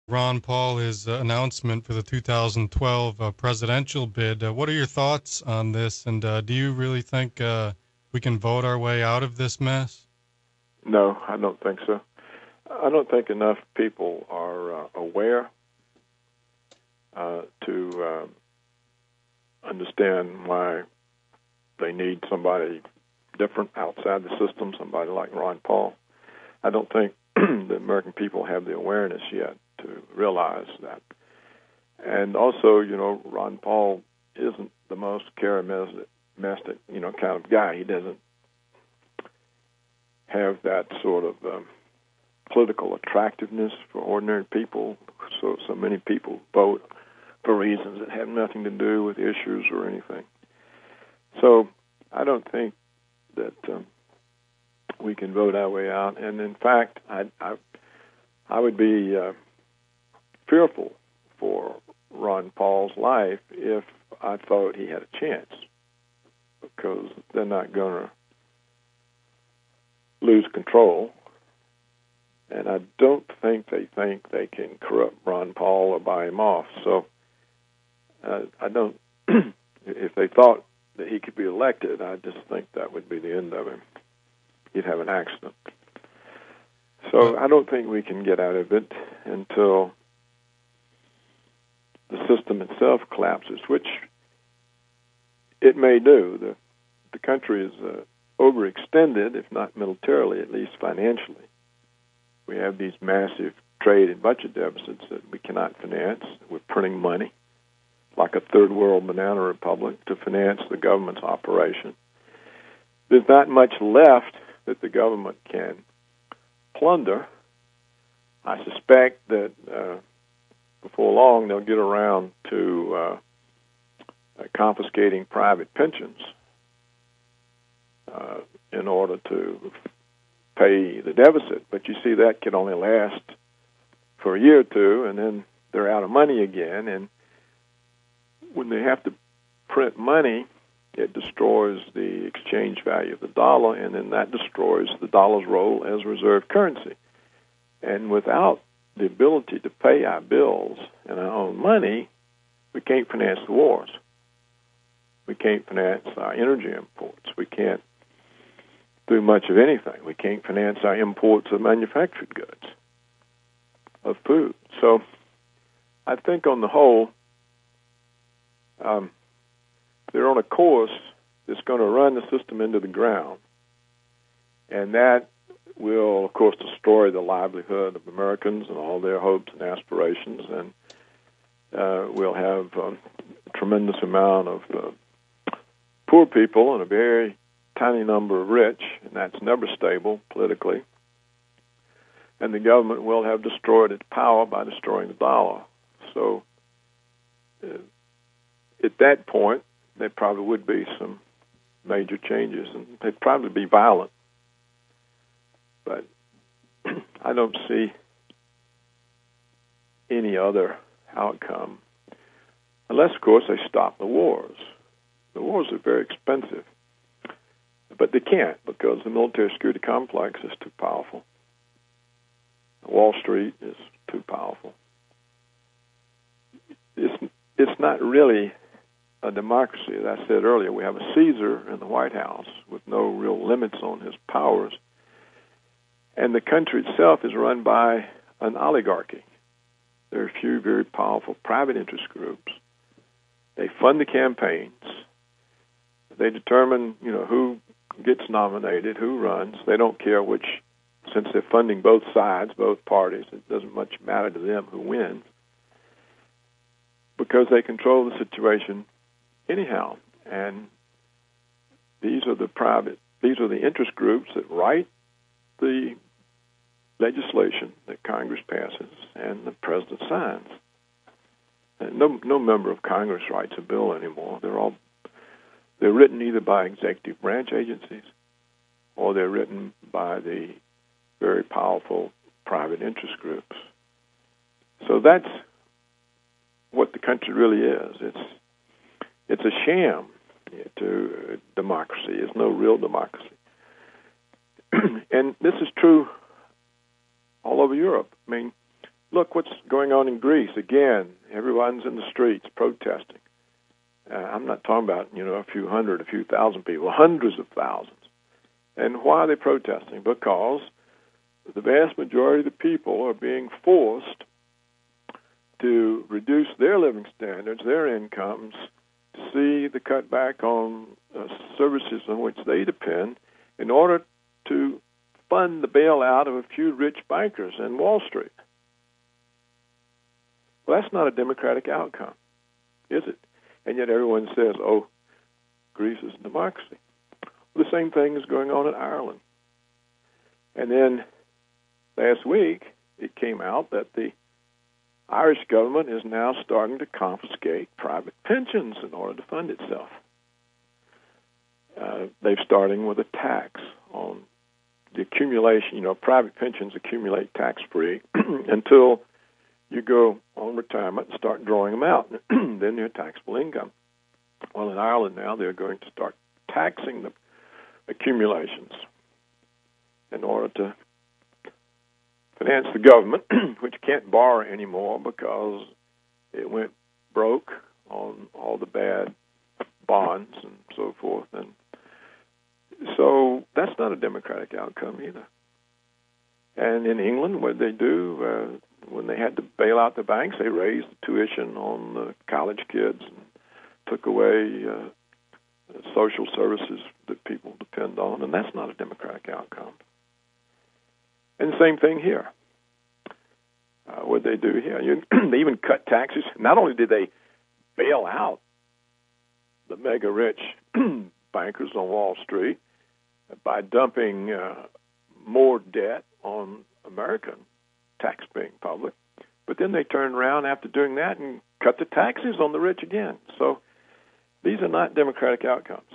Ron Paul his announcement for the 2012 presidential bid. What are your thoughts on this? And do you really think we can vote our way out of this mess? No, I don't think so. I don't think enough people are aware to understand why they need somebody different outside the system, somebody like Ron Paul. I don't think the American people have the awareness yet to realize that. And also, Ron Paul isn't the most charismatic, kind of guy. He doesn't have that sort of political attractiveness for ordinary people. So many people vote for reasons that have nothing to do with issues or anything. So I don't think that we can vote our way out. And in fact, I would be fearful for Ron Paul's life if I thought he had a chance, because they're not going to lose control. And I don't think they can corrupt Ron Paul or buy him off. So I don't. If they thought that he could be elected, I just think that would be the end of him. He'd have an accident. So I don't think we can get out of it until the system itself collapses, which it may do. The country is overextended, if not militarily, at least financially. We have these massive trade and budget deficits that we cannot finance. We're printing money like a third world banana republic to finance the government's operation. There's not much left that the government can plunder. I suspect that before long they'll get around to confiscating private pensions in order to pay the deficit. But you see, that can only last for a year or two, and then they're out of money again. And when they have to print money, it destroys the exchange value of the dollar, and then that destroys the dollar's role as reserve currency. And without the ability to pay our bills and our own money, we can't finance the wars. We can't finance our energy imports. We can't do much of anything. We can't finance our imports of manufactured goods, of food. So I think on the whole, they're on a course that's going to run the system into the ground. And that will, of course, destroy the livelihood of Americans and all their hopes and aspirations. And we'll have a tremendous amount of poor people and a very tiny number of rich, and that's never stable politically. And the government will have destroyed its power by destroying the dollar. So at that point, there probably would be some major changes, and they'd probably be violent. But I don't see any other outcome, unless, of course, they stop the wars. The wars are very expensive, but they can't, because the military security complex is too powerful. Wall Street is too powerful. It's not really a democracy. As I said earlier, we have a Caesar in the White House with no real limits on his powers. And the country itself is run by an oligarchy. There are a few very powerful private interest groups. They fund the campaigns. They determine, who gets nominated, who runs. They don't care which, since they're funding both sides, both parties, it doesn't much matter to them who wins, because they control the situation anyhow. And these are the interest groups that write the legislation that Congress passes and the president signs. And no member of Congress writes a bill anymore. They're written either by executive branch agencies, or they're written by the very powerful private interest groups. So that's what the country really is. It's a sham to democracy. It's no real democracy. And this is true all over Europe. I mean, Look what's going on in Greece. Again, everyone's in the streets protesting. I'm not talking about, a few hundred, a few thousand people, hundreds of thousands. And why are they protesting? Because the vast majority of the people are being forced to reduce their living standards, their incomes, to see the cutback on services on which they depend in order to fund the bailout of a few rich bankers in Wall Street. Well, that's not a democratic outcome, is it? And yet everyone says, oh, Greece is a democracy. Well, the same thing is going on in Ireland. And then last week it came out that the Irish government is now starting to confiscate private pensions in order to fund itself. They're starting with a tax on the accumulation. Private pensions accumulate tax-free until you go on retirement and start drawing them out. Then they're taxable income. Well, in Ireland now, they're going to start taxing the accumulations in order to finance the government, which can't borrow anymore because it went broke on all the bad bonds and so forth. And so that's not a democratic outcome either. And in England, what they do, when they had to bail out the banks, they raised the tuition on the college kids and took away social services that people depend on, and that's not a democratic outcome. And the same thing here. What they do here, they even cut taxes. Not only did they bail out the mega-rich bankers on Wall Street by dumping more debt on American tax-paying public, but then they turned around after doing that and cut the taxes on the rich again. So these are not democratic outcomes.